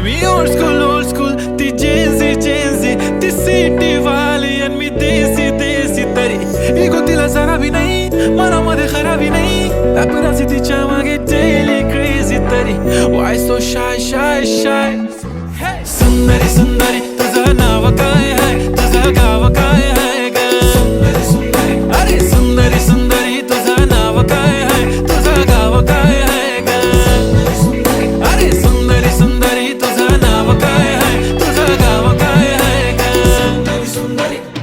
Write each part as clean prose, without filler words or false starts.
मी old school ती Gen Z ती city वाली आणि मी देसी तरी इगो तिला जरा भी नाही मनामध्ये खराबी नाही पॅपराझी तिच्या मागे डेली क्रेझी तरी why so shy सुंदरी तुझं नाव काय आहे तुझं गाव काय आहे ग अरे सुंदरी तुझं नाव काय आहे तुझं गाव काय आहे ग अरे सुंदरी तुझं नाव काय आहे तुझं गाव काय आहे ग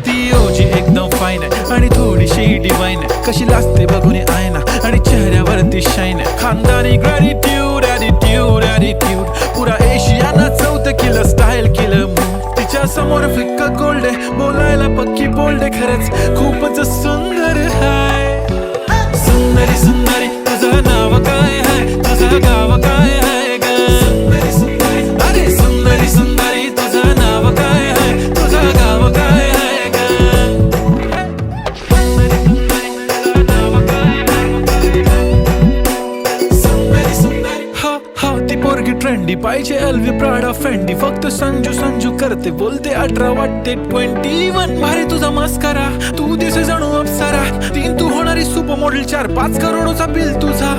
ती ओजी एकदम फाईन आहे आणि थोडीशी डिवाइन आहे कशी लाजते बघून आयना आणि चेहऱ्यावरती शाईन आहे खानदानी ग्रॅटिट्यूड पुरा एशियाना चौथं किलं स्टाईल किलं तिच्या समोर फिक्का गोल्ड आहे बोलायला पक्की बोल्ड आहे खरंच खूपच सुंदर हाय सुंदरी तुझं नाव काय आहे तुझं गाव काय आहे ग अरे सुंदरी तुझं नाव काय आहे तुझं गाव काय आहे ग हो ती पोरगी ट्रेंडी पाहिजे एलवी प्राडा फेंडी फक्त संजू करते बोलते 18 वाटते 21 भारी तुझा मस्करा तू दिसे जणू अप्सरा 3 तू होणारी सुपर मॉडेल 4-5 करोडचा बिल तुझा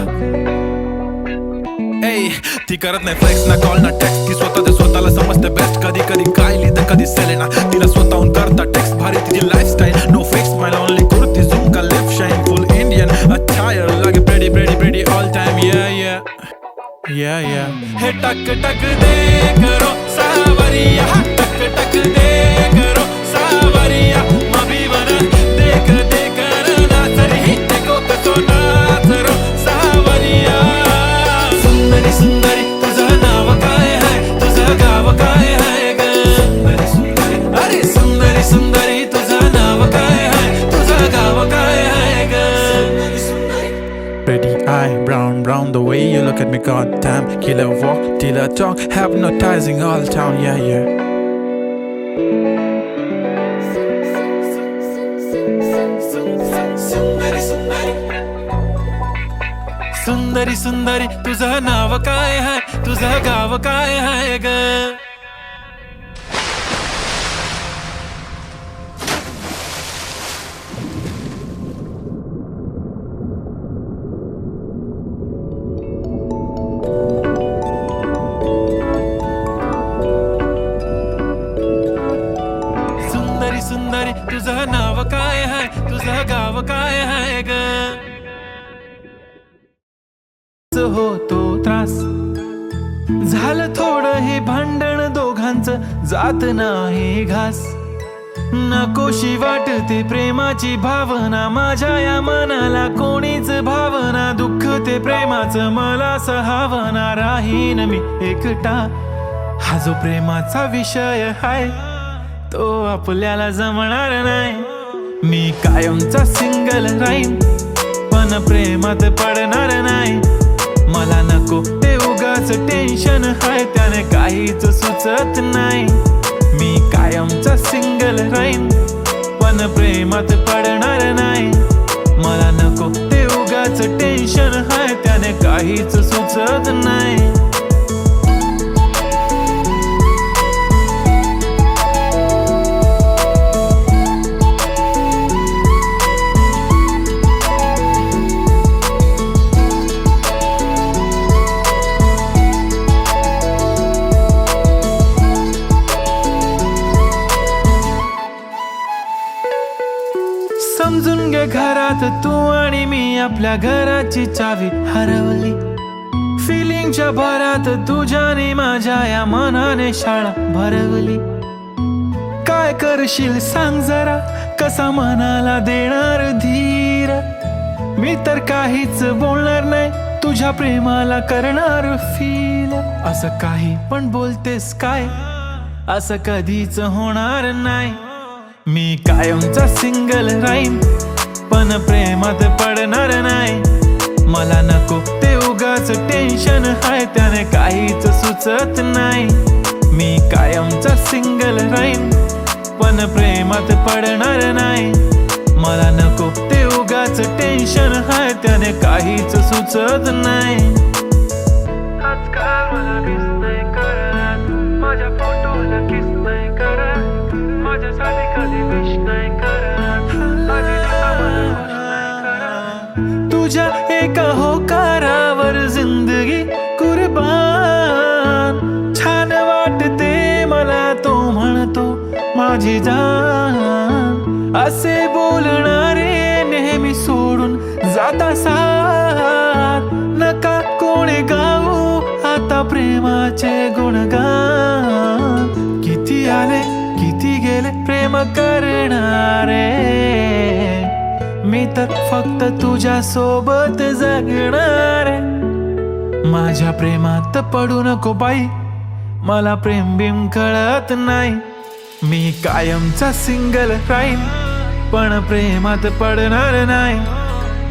ती करत नाही फ्लेक्स ना कॉल ना टेक्स्ट ती स्वतःला समजते बेस्ट कधी कायली तर कधी सेलेना तिला स्वतःहून करता टेक्स्ट भारी तिची lifestyle no fake smile only kurti झूम का lip shine full Indian attire लागे प्रेडी ऑल टाइम yeah हे टक दे करो सावरिया टक दे करो सावरिया मभी बना देख ना तरी देखो कसो नाचरो सावरिया सुंदरी तुझं नाव काय आहे तुझं गाव काय आहे ग अरे सुंदरी तुझं नाव काय आहे तुझं गाव काय आहे ग Pretty eye, brown, the way you look at me, goddamn. Killer walk, till I talk, hypnotizing all town, yeah. सुंदरी तुझं नाव काय आहे तुझं गाव काय आहे ग सुंदरी तुझं नाव काय आहे तुझं गाव काय आहे ग होतो त्रास झालं थोडं हे भांडण दोघांचं जात नाही घास नकोशी वाटते प्रेमाची भावना माझ्या या मनाला कोणीच भावना दुःख ते प्रेमाचं मला सहावना राहीन मी एकटा हा जो प्रेमाचा विषय आहे तो आपल्याला जमणार नाही मी कायमचा सिंगल राहीन पण प्रेमात पडणार नाही मला नको ते उगाच टेन्शन हाय त्याने काहीच सुचत नाही मी कायमचा सिंगल राहीन पण प्रेमात पडणार नाही मला नको ते उगाच टेन्शन हाय त्याने काहीच सुचत नाही समजून घे घरात तू आणि मी आपल्या घराची चावी हरवली फिलिंगच्या भरात तुझ्याने माझ्या या मनाने शाळा भरवली काय करशील सांग जरा कसा मनाला देणार धीर मी तर काहीच बोलणार नाही तुझ्या प्रेमाला करणार फील असं काही पण बोलतेस काय असं कधीच होणार नाही मी कायमचा सिंगल राहीन पण प्रेमात पडणार नाही मला नको ते उगाच टेन्शन हाय त्याने काहीच सुचत नाही मी कायमचा सिंगल राहीन पण प्रेमात पडणार नाही मला नको ते उगाच टेन्शन हाय त्याने काहीच सुचत नाही आजकाल मला दिसतंय करणार माझ्या फोटोला किस नाही करत, माझ्यासाठी कधी विश नाही करत, कधी आम्हाला खुश नाही करत. तुझ्या एका होकारावर जिंदगी कुर्बान. छान वाटते मला तो म्हणतो माझी जान. असे बोलणारे नेहमी सोडून जाता साथ. नका कोणी गाऊ आता प्रेमाचे गुणगान. किती आले किती गेले प्रेम करणारे, मी तर फक्त तुझ्या सोबत जगणारे. माझ्या प्रेमात पडू नको बाई, मला प्रेम बिम कळत नाही. मी कायमचा सिंगल राहील, पण प्रेमात पडणार नाही.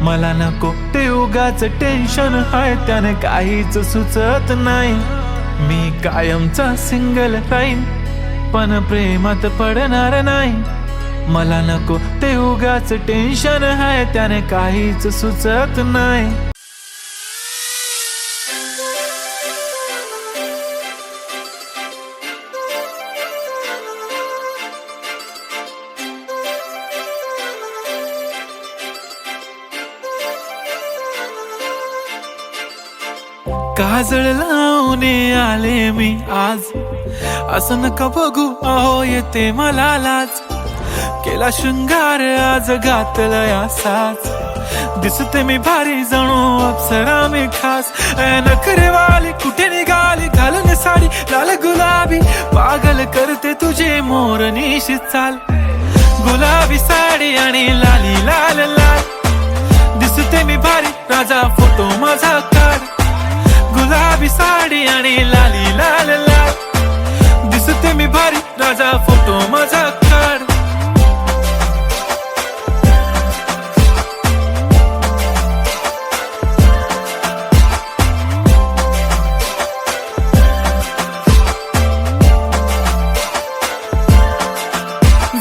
मला नको ते उगाच टेन्शन आहे, त्याने काहीच सुचत नाही. मी कायमचा सिंगल राहील, पण प्रेमात पडणार नाही. मला नको ते उगाच टेन्शन आहे, त्याने काहीच सुचत नाही. काजळ लावून आले मी आज, असं नका बघू अहो येते मला लाज. केला शृंगार आज घातला असाच, दिसते मी भारी जणू अप्सरा मी खास. नखरेवाली कुठे निघाली घालून साडी लाल गुलाबी, पागल करते तुझे मोरनीशी चाल. गुलाबी साडी आणि लाली लाल लाल, दिसते मी भारी राजा फोटो माझा काढ. गुलाबी साडी आणि लाली लाल लाल, दिसते मी भारी राजा फोटो माझा काढ.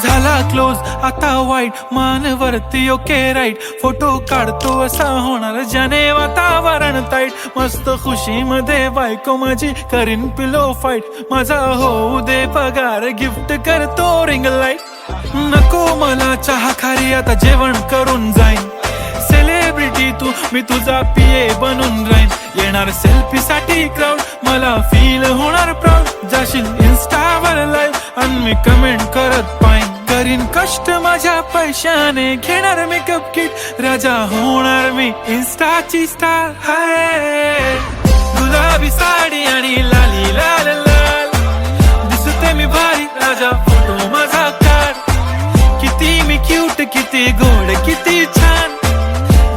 झाला क्लोज आता वाईट, मानवरती ओके राईट. फोटो काढतो असा होणार ज्याने वातावरण ताईट. मस्त खुशी मध्ये बायको माझी करीन पिलो फाईट. माझा होऊ दे पगार गिफ्ट करतो रिंग लाईट. नको मला चहा खारी आता जेवण करून जाईन. सेलिब्रिटी तू मी तुझा पिये बनून राहीन. येणार सेल्फी साठी क्राऊड मला फील होणार प्राऊड. जाशील इन्स्टावर लाईव्ह आणि मी कमेंट करत पाईन. करीन कष्ट माझ्या पैशाने घेणार मेकअप किट. राजा होणार मी इन्स्टाची स्टार. हाय गुलाबी साडी आणि लाली लाल लाल, दिसते मी भारी राजा फोटो माझा काढ. किती मी क्यूट किती गोड किती छान,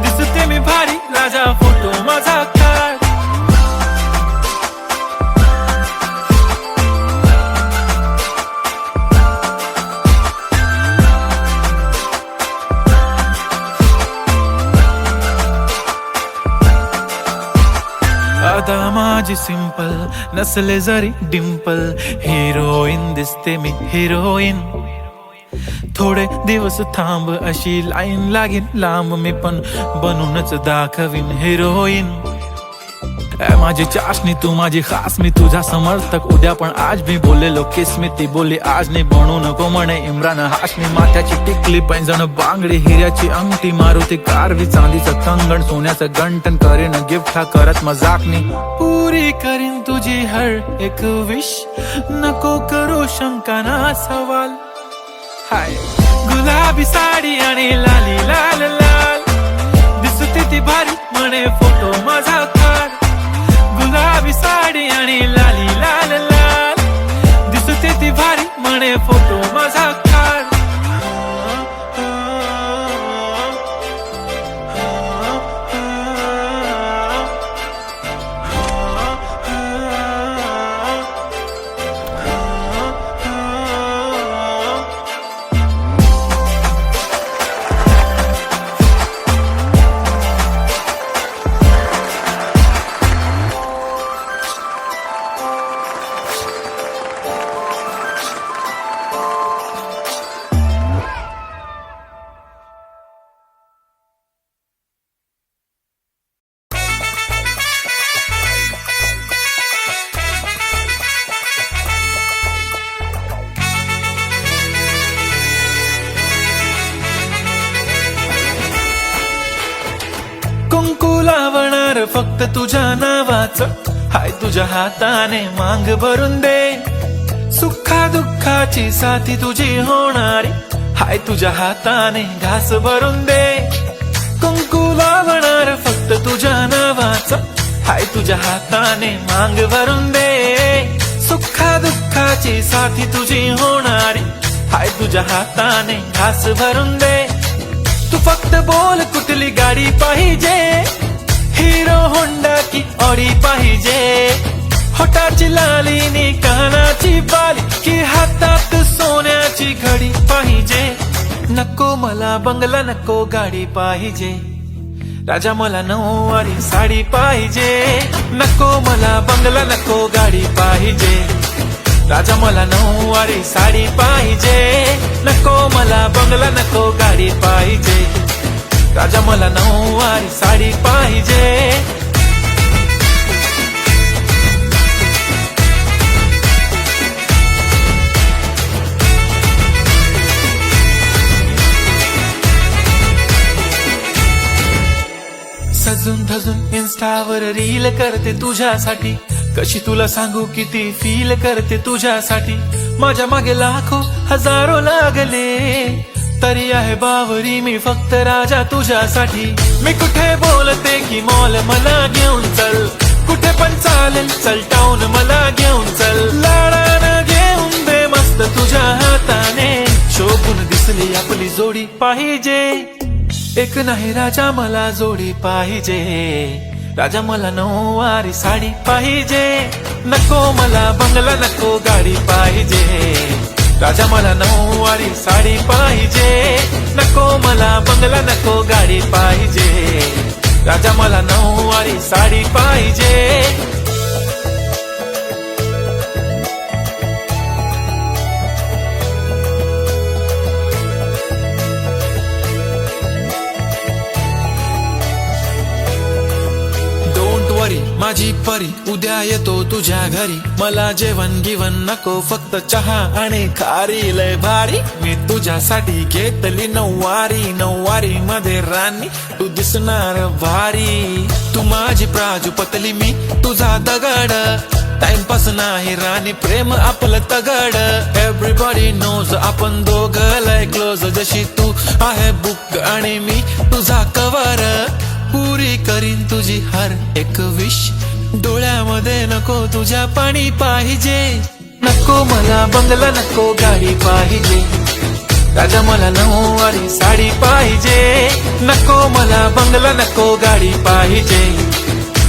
दिसते मी भारी राजा फोटो माझा काढ. आता माझी सिंपल नसले जरी डिंपल, हिरोईन दिसते मी हिरोईन. थोडे दिवस थांब अशी लाईन लागेल लांब, मी पण बनूनच दाखवीन हिरोईन. माझी चाशनी तू माझी खास, मी तुझा समर्थक उद्या पण आज मी बोललेलो किस मी ती बोली आज नाही. बनू नको म्हणे इम्रान हाशमी. माथ्याची टिकली पैंजण बांगडी हिऱ्याची अंगठी, मारुती कारवी चांदीचं कंगण सोन्याचं गंटन. करीन गिफ्ट हा करत मजाकनी, पुरी करीन तुझी हर एक विश. नको करू शंका ना सवाल. हाय गुलाबी साडी आणि लाली लाल लाल, दिसते ती भारी म्हणे फोटो माझा काढ. गुलाबी साडी आणि लाली लाल लाल, दिसते ती भारी म्हणे फोटो माझा काढ. होणार फक्त तुझ्या नावाचं, हाय तुझ्या हाताने मांग भरून दे. सुखा दुःखाची साथी तुझी होणारी, हाय तुझ्या हाताने घास भरून दे. कुंकू लावणार फक्त तुझ्या नावाचं, हाय तुझ्या हाताने मांग भरून दे. सुखा दुःखाची साथी तुझी होणारी, हाय तुझ्या हाताने घास भरून दे. तू फक्त बोल कुठली गाडी पाहिजे, हिरो होंडा की ऑडी पाहिजे. होटाची लाली नी कानाची बाली, की हातात सोन्याची घडी पाहिजे. नको मला बंगला, नको गाडी पाहिजे. राजा मला नऊवारी साडी पाहिजे. नको मला बंगला, नको गाडी पाहिजे. राजा मला नऊवारी साडी पाहिजे. नको मला बंगला, नको गाडी पाहिजे. राजा मला नऊवारी साडी पाहिजे. सजून धजून इन्स्टावर रील करते तुझ्यासाठी, कशी तुला सांगू किती फील करते तुझ्यासाठी. माझ्या मागे लाखो हजारो लागले, तरी आहे बावरी मी फक्त राजा तुझ्यासाठी. मी कुठे बोलते की मॉल मला घेऊन चल, कुठे पण चालेल चल टाऊन मला घेऊन चल. लाडानं घेऊन दे मस्त तुझ्या हाताने, शोभून दिसली आपली जोडी पाहिजे. एक नाही राजा मला जोडी पाहिजे. राजा मला नऊवारी साडी पाहिजे. नको मला बंगला, नको गाडी पाहिजे. राजा मला नऊवारी साडी पाहिजे. नको मला बंगला, नको गाडी पाहिजे. राजा मला नऊवारी साडी पाहिजे. माझी परी उद्या येतो तुझ्या घरी, मला जेवण गिवण नको फक्त चहा आणि खारी. लय भारी मी तुझ्यासाठी घेतली नऊवारी, नऊवारी मध्ये राणी तू दिसणार भारी. तू माझी प्राजूपतली, मी तुझा दगड. टाइमपास नाही राणी, प्रेम आपलं तगड. एव्हरीबॉडी नोज आपण दोघं लय क्लोज, जशी तू आहे बुक आणि मी तुझा कवर. पुरी करीन तुझी हर एक विश, डोळ्यामध्ये नको तुझ्या पाणी पाहिजे. नको मला बंगला, नको गाडी पाहिजे. राजा मला नऊवारी साडी पाहिजे. नको मला बंगला, नको गाडी पाहिजे.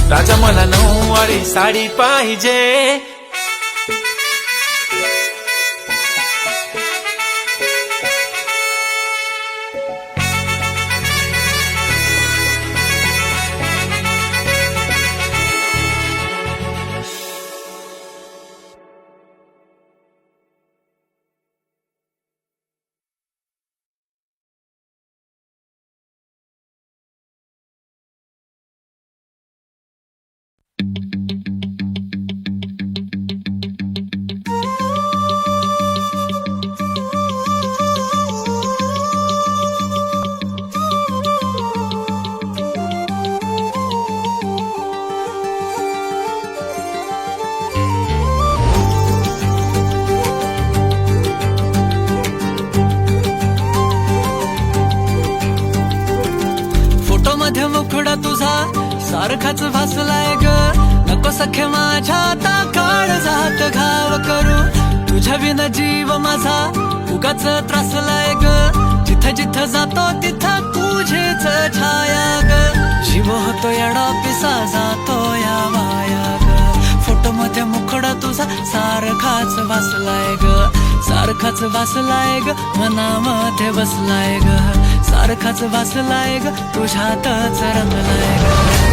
राजा मला नऊवारी साडी पाहिजे. मुखडा तुझा सारखाच भासलाय ग. नको सखे माझ्या आता काळ जात घाव करू. तुझ्या विना जीव माझा उगाच त्रासलाय ग. जिथं जिथं जातो तिथं तुझीच छाया ग. जीव होतो येडा पिसा जातो या वाया ग. फोटो मध्ये मुखडा तुझा सारखाच भासलाय ग. सारखाच भासलाय ग, मनामध्ये बसलाय ग. सारखाच भासलाय ग, तुझ्यातच रंगलाय ग.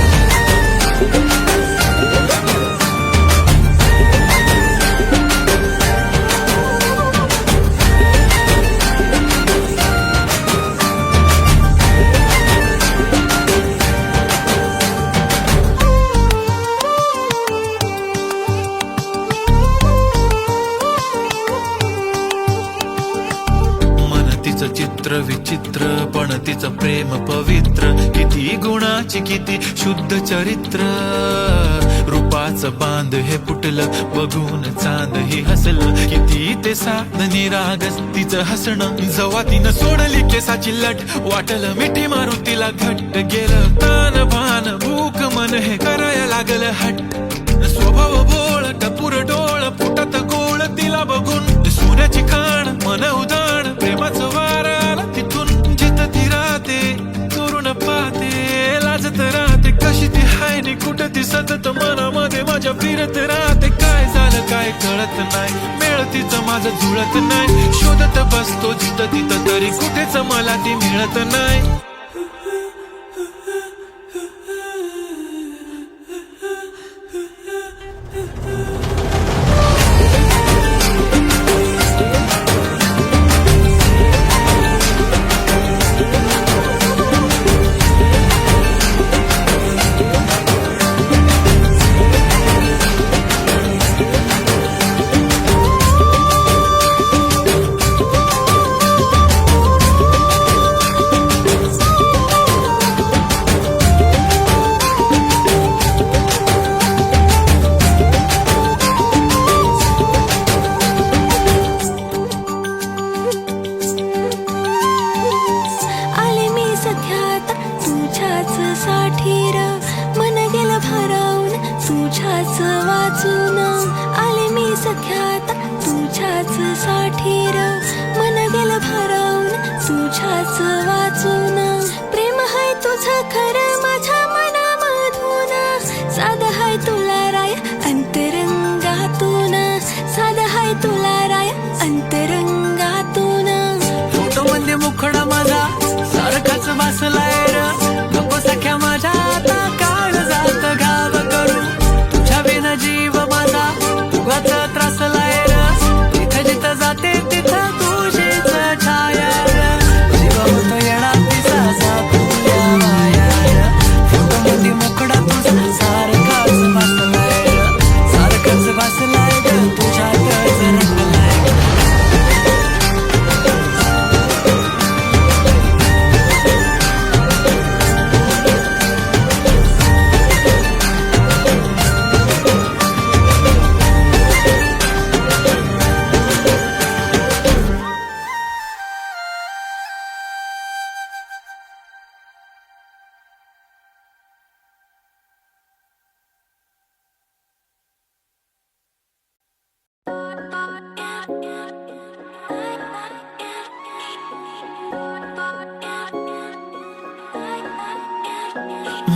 चित्र चित्र विचित्र पण तिचं प्रेम पवित्र, किती गुणाची किती शुद्ध चरित्र, रूपाचं बांध हे फुटलं बघून चांद ही हसलं, किती ते साधनी रागस तिचं हसणं, जवा तिनं सोडली केसाची लट वाटलं मिठी मारून तिला घट्ट, गेलं तान भान भूक मन हे करायला लागलं हट्ट, स्वभाव भोळ टपूर डोळ फुटत गोळ तिला बघून, सोन्याची खाण मन उदाण प्रेमाचं वार आलं तिथून, जिथं ती राहते करून पाहते लाजत राहते, कशी ती हाय नि कुठं ती सतत मनामध्ये माझ्या फिरत राहते, काय झालं काय कळत नाही, मेळ तिचं माझं जुळत नाही, शोधत बसतो जिथं तिथं तरी कुठेच मला ती मिळत नाही. तुझ्याच वाचून आले मी सख्यात, तुझ्याच साठीर मन गेलं भारावून, तुझ्याच वाचून प्रेम हाय तुझं खरं माझ्या मनामधून, साधं हाय तुला राय अंतरंगातून, साधं हाय तुला राय अंतरंगातून. फोटो मध्ये मुखडा माझा सारखाच वाचलाय र, नको सख्या माझ्या आता काळ जात गाव करू, तुझ्या बिना जीव माझा उगाच त्रासलाय र, जिथं जिथं जाते तिथं तुझीच छाया र, जीव होतो येणार तिचा तुझ्या माया र, फोटो मध्ये मुखडा तुझा सारखाच वाचलाय र, सारखाच वाचलाय ग तुझ्यातच रंगलाय.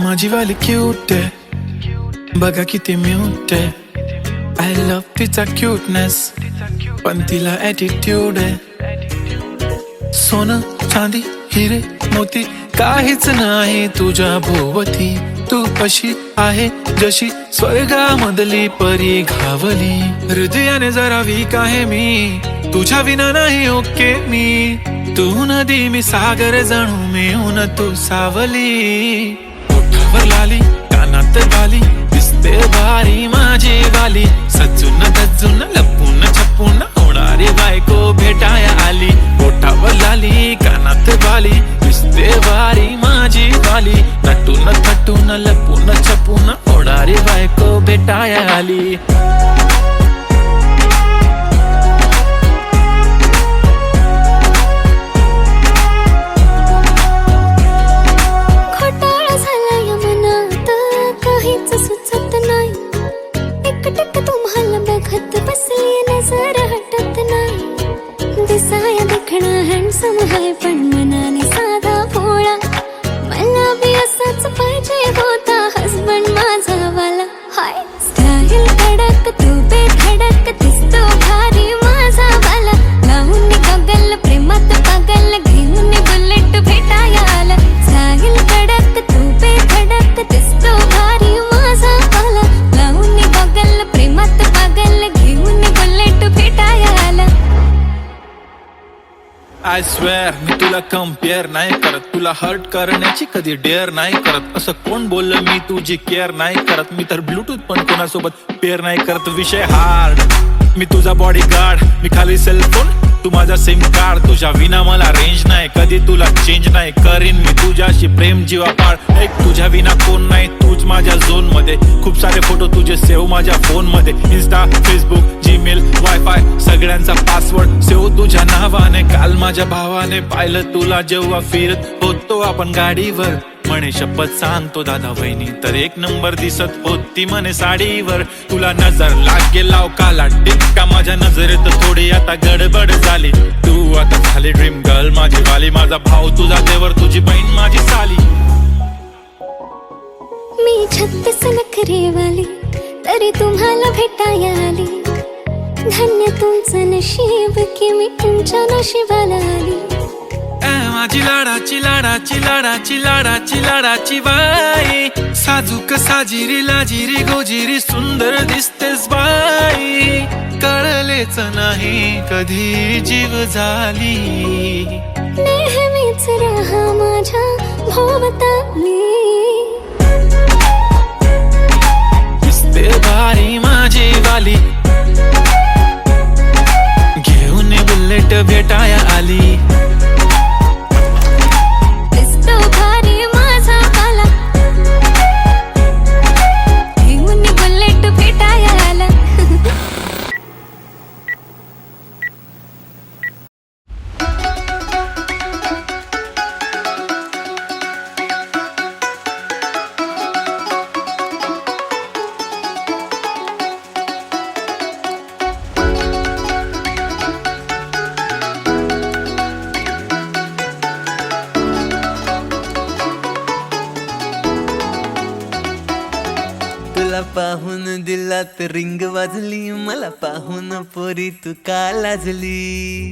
माझी वाली क्यूट आहे बघा किती म्यूट आहे, आय लव्ह तिचा क्यूटनेस पण तिला ॲटिट्यूड आहे, सोनं चांदी हिरे मोती काहीच नाही तुझ्या भोवती, तू अशी आहे जशी स्वर्गामधली परी घावली, हृदयाने जरा वीक आहे मी तुझ्या विना नाही ओके मी, तू नदी मी सागर जणू मिळून तू सावली, ओठावर लाली कानात बाली दिसते भारी माझी वाली, सजून धजून लपून छपून होणारी बायको भेटाया आली, ओठावर लाली कानात बाली दिसते भारी माझी वाली, नटून थटून लपून छपून होणारी बायको भेटाया आली. तुम्हाला बघत बसली नजर हटत नाही, दिसाया देखणा हँडसम हाय पण मनाने साधा भोळा, मला बी असाच पाहिजे होता हसबंड माझा वाला, हाय स्टाईल कडक तू बेधडक दिसतो भारी माझा वाला, लावून गगल प्रेमात पागल घेऊन बुलेट भेटाया आला, स्टाईल कडक तू बेधडक दिसतो भारी माझा वाला, लावून गगल प्रेमात पागल घेऊन बुलेट भेटाया आला. आय स्वेअर मी तुला कम्पेअर नाही करत, तुला हर्ट करण्याची कधी डेअर नाही करत, असं कोण बोललं मी तुझी केअर नाही करत, मी तर ब्लूटूथ पण कोणासोबत पेअर नाही करत, विषय हार्ड मी तुझा बॉडी गार्ड, मी खाली सेलफोन तू माझा सिम कार्ड, तुझ्या विना मला रेंज नाही, कधी तुला चेंज नाही करीन मी तुझ्याशी प्रेम जीवापाड. एक तुझ्या विना कोण नाही, तूच माझ्या झोन मध्ये. खूप सारे फोटो तुझे सेव्ह माझ्या फोन मध्ये, इन्स्टा, फेसबुक, जीमेल, वायफाय सगळ्यांचा पासवर्ड सेव्ह तुझ्या नावाने. काल माझ्या भावाने पाहिलं तुला जेव्हा फिरत होतो आपण गाडीवर, म्हणे शपथ सांगतो दादा वहिनी तर एक नंबर दिसत होती म्हणे साडीवर. तुला नजर लागेल लाव काला टिक्का, माझ्या नजरेत थोडी आता गडबड झाली. तू आता झाली ड्रीम गर्ल माझी वाली, माझा भाऊ तुझा देवर, तुझी बहीण माझी साली. मी 36 नखरेवाली तरी तुम्हाला भेटाया आली. धन्य तुमचं नशीब की मी तुमच्या नशिबाला आली. माझी लाडाची लाडाची लाडाची लाडाची लाडाची बाई, साजूक साजिरी लाजिरी गोजिरी सुंदर दिसतेस बाई. कळलेच नाही कधी जीव झाली, नेहमीच राहा माझ्या भोवताली. दिसते भारी माझी वाली, घेऊन बुलेट भेटाया आली. तुला पाहून दिलात रिंग वाजली, मला पाहून पोरी तू का लाजली.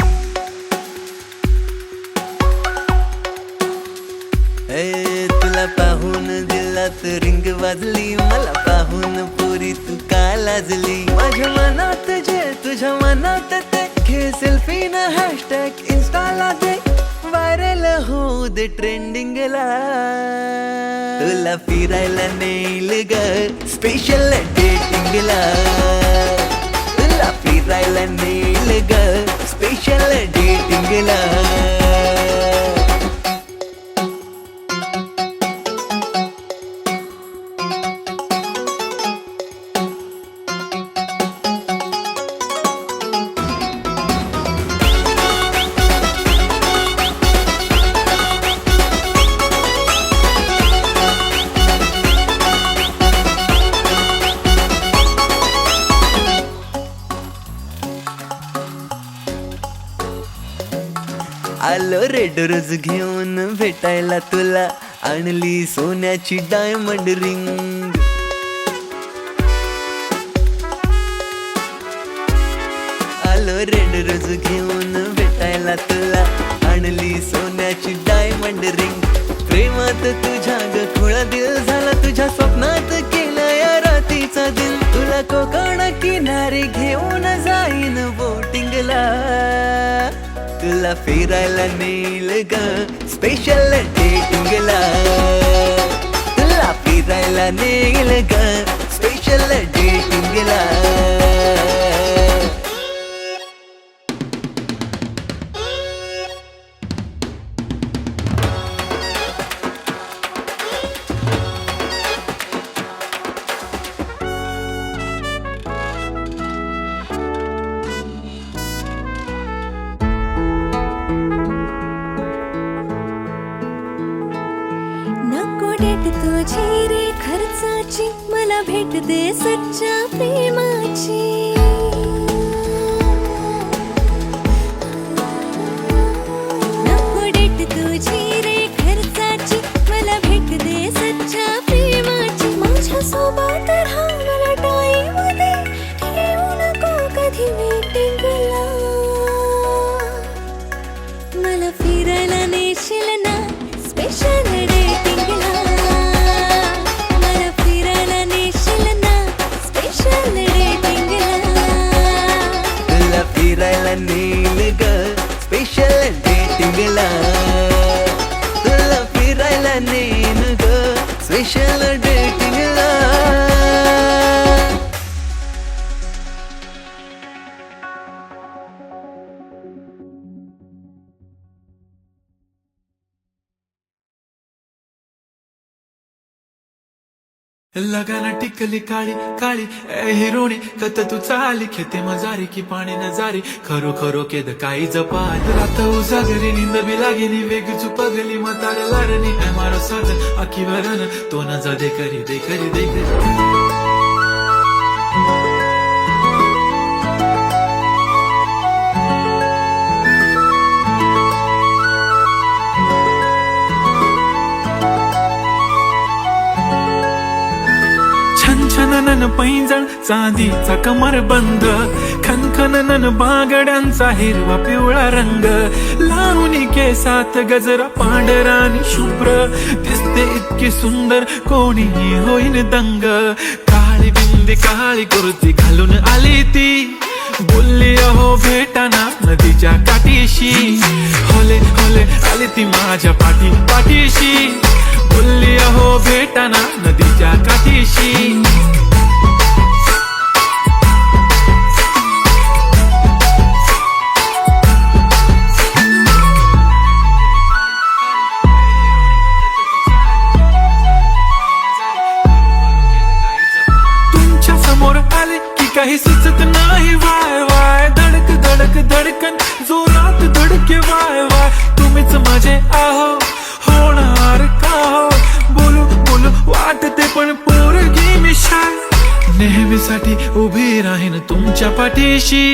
तुला पाहून दिलात रिंग वाजली, मला पाहून पोरी तू का लाजली. माझ्या मनात जे तुझ्या मनात ते, घे सेल्फी न हॅशटॅग इन्स्टाला दे, व्हायरल होऊ दे ट्रेंडिंगला. तुला फिरायला नेईल ग स्पेशल डेटिंगला, तुला फिरायला नेईल ग स्पेशल डेटिंगला. आलो रेड रोज घेऊन भेटायला तुला, आणली सोन्याची डायमंड रिंग. आलो रेड रोज घेऊन भेटायला तुला, आणली सोन्याची डायमंड रिंग. प्रेमात तुझ्या ग खुळा दिल झाला, तुझ्या स्वप्नात केलं या रातीचा दिन. तुला कोकण किनारी घेऊन जाईन बोटिंगला, तुला फिरायला नेईल ग स्पेशल डेटिंगला. तुला फिरायला नेईल ग स्पेशल डेटिंगला. नको डेट तुझी रे खर्चाची, मला भेट दे सच्च्या प्रेमाची. नको डेट तुझी रे खर्चाची, मला भेट दे सच्च्या प्रेमाची. माझ्या सोबत राहा मला टाईम दे, ठेवू नको कधी मीटिंगला. मला फिरायला नेशील ना स्पेशल डेटिंगला, मला फिरायला नेशील ना स्पेशल डेटिंगला. तुला फिरायला नेईल ग स्पेशल डेटिंगला, तुला फिरायला नेईन ग स्पेशल डेटिंगला. लगाना टिकली काळी काळी ए हिरोणी कत तू चाली खेते मजारी की पाणी नजारी खरो खरो केद काही जपाल रात उजागरी निंद बी लागेनी वेग चुपगली मतार लारणी ए मारो साजन आखी वरन तो न जा दे करी दे करी दे करी छनछनन पैंजण चांदीचा कमर बंद खनखनन बांगड्यांचा हिरवा पिवळा रंग लावणी केसात गजरा पांढरा आणि शुभ्र दिसते इतकी सुंदर कोणीही होईन दंग काळी बिंदी काळी कुर्ती घालून आली ती बोलली अहो भेटाना नदीच्या काठीशी होले होले आली ती माझ्या पाठीशी बोलली अहो भेटाना नदीच्या काठीशी तुमच्या समोर आले की काही सुचत नाही वाय वाय धडक धडक धडकन जोरात धडके वाय वाय तुम्हीच माझे आहो होणार का हो बोलू बोलू वाटते पण पोरगी मी शाय नेहमीसाठी उभी राहीन तुमच्या पाठीशी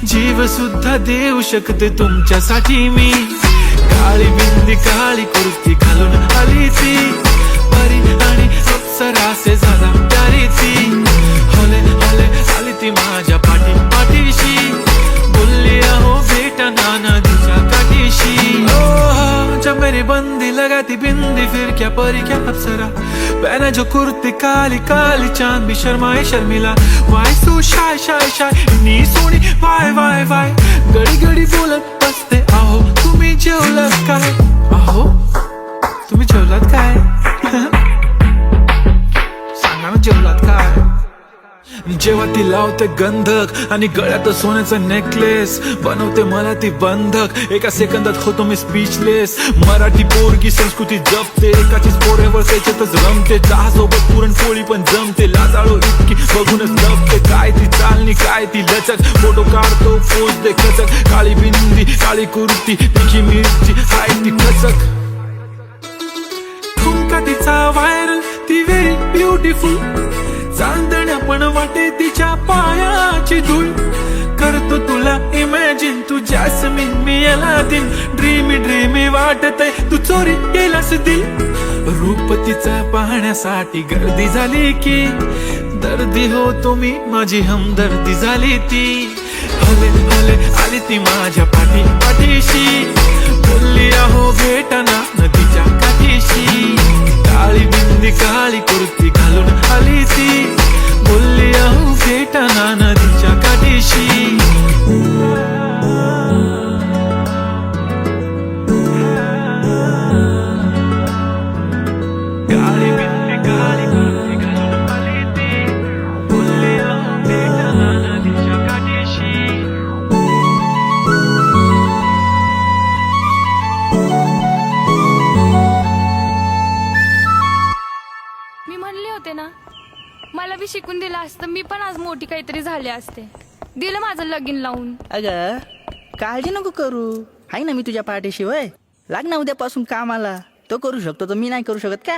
जीव सुद्धा देऊ शकते तुमच्यासाठी मी काळी बिंदी काळी कुर्ती घालून आली ती परी आणि अप्सरासे झाला प्यारी ती होले होले आली ती माझ्या पाठीशी बोलली अहो भेटना नदीच्या काठीशी जब मेरी बंदी लगाती बिंदी फिर क्या परी क्या अप्सरा पहना जो कुर्ती काली काली चांद भी शर्माए शर्मिला why so shy shy shy नी सोनी वाय वाय वाय गडी गडी बोलत बसते अहो तुम्ही जेवलात काय अहो तुम्ही जेवलात काय सांगा ना जेवलात काय जेव्हा ती लावते गंधक आणि गळ्यात सोन्याचा नेकलेस बनवते मला ती बंधक एका सेकंदात होतो मी स्पीचलेस मराठी पोरगी संस्कृती जपते एकाचीच पोरेवर त्याच्यातच रमते चहासोबत पुरणपोळी पण जमते लाजाळू इतकी बघूनच लपते काय ती चालणी काय ती लचक फोटो काढतो पोज दे खचक काळी बिंदी काळी कुर्ती तिखी मिरची हाय ती खचक ठुमका तिचा व्हायरल ती व्हेरी ब्युटिफुल चांदण्या पण वाटे तिच्या पायाची धूळ करतो तुला इमॅजिन तू जॅस्मिन मी अलादीन ड्रीमी ड्रीमी वाटतय तू चोरी केलास दिल रूप तिचा पाहण्यासाठी गर्दी झाली की दर्दी हो तुम्ही माझी हमदर्दी झाली ती हले हले आली ती माझ्या पाठीशी बोलली अहो भेटना नदीच्या काठीशी काळी बिंदी काळी कुर्ती घालून आली ती बोलली अहो भेटना नदीच्या काठीशी काळी बिंदी काळी कुर्ती घालून आली ती बोलली अहो भेटना नदीच्या काठीशी मी म्हणले होते ना मला बी शिकून दिलं असतं मी पण आज मोठी काहीतरी झाले असते दिलं माझं लगीन लावून अगं काळजी नको करू आहे ना मी तुझ्या पाठीशी वय लाग ना उद्यापासून कामाला तो करू शकतो तर मी नाही करू शकत का